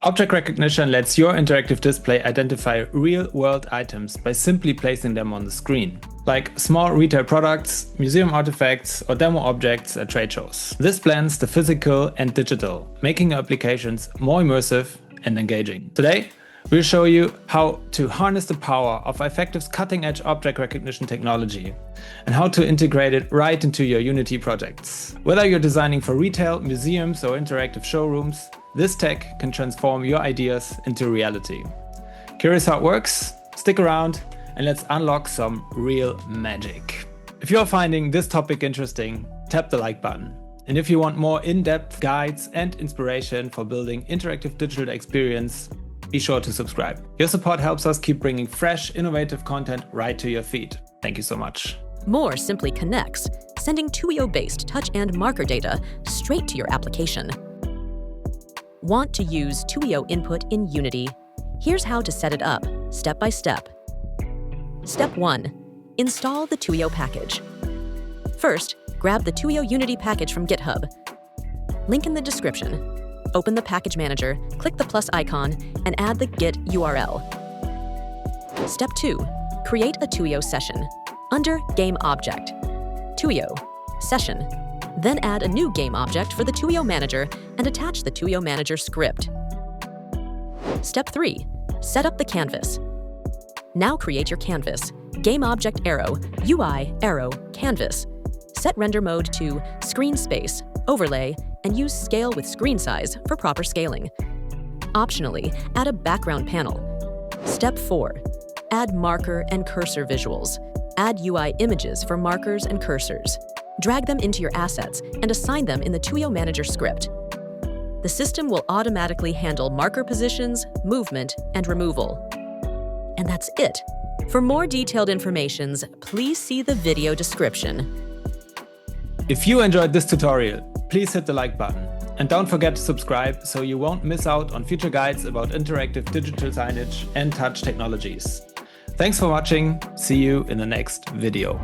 Object recognition lets your interactive display identify real-world items by simply placing them on the screen, like small retail products, museum artifacts, or demo objects at trade shows. This blends the physical and digital, making applications more immersive and engaging. Today, we'll show you how to harness the power of EYEFACTIVE's cutting-edge object recognition technology and how to integrate it right into your Unity projects. Whether you're designing for retail, museums, or interactive showrooms, this tech can transform your ideas into reality. Curious how it works? Stick around and let's unlock some real magic. If you're finding this topic interesting, tap the like button. And if you want more in-depth guides and inspiration for building interactive digital experience, be sure to subscribe. Your support helps us keep bringing fresh, innovative content right to your feed. Thank you so much. More simply connects, sending Tuyo-based touch and marker data straight to your application. Want to use Tuyo input in Unity? Here's how to set it up, step by step. Step 1. Install the Tuyo package. First, grab the Tuyo Unity package from GitHub. Link in the description. Open the package manager, click the plus icon, and add the Git URL. Step 2. Create a Tuyo session. Under Game Object, Tuyo, Session. Then add a new game object for the Tuyo Manager and attach the Tuyo Manager script. Step 3. Set up the canvas. Now create your canvas. Game Object Arrow, UI Arrow Canvas. Set render mode to Screen Space, Overlay, and use Scale with Screen Size for proper scaling. Optionally, add a background panel. Step 4. Add marker and cursor visuals. Add UI images for markers and cursors. Drag them into your assets and assign them in the Tuyo Manager script. The system will automatically handle marker positions, movement, and removal. And that's it. For more detailed information, please see the video description. If you enjoyed this tutorial, please hit the like button. And don't forget to subscribe so you won't miss out on future guides about interactive digital signage and touch technologies. Thanks for watching. See you in the next video.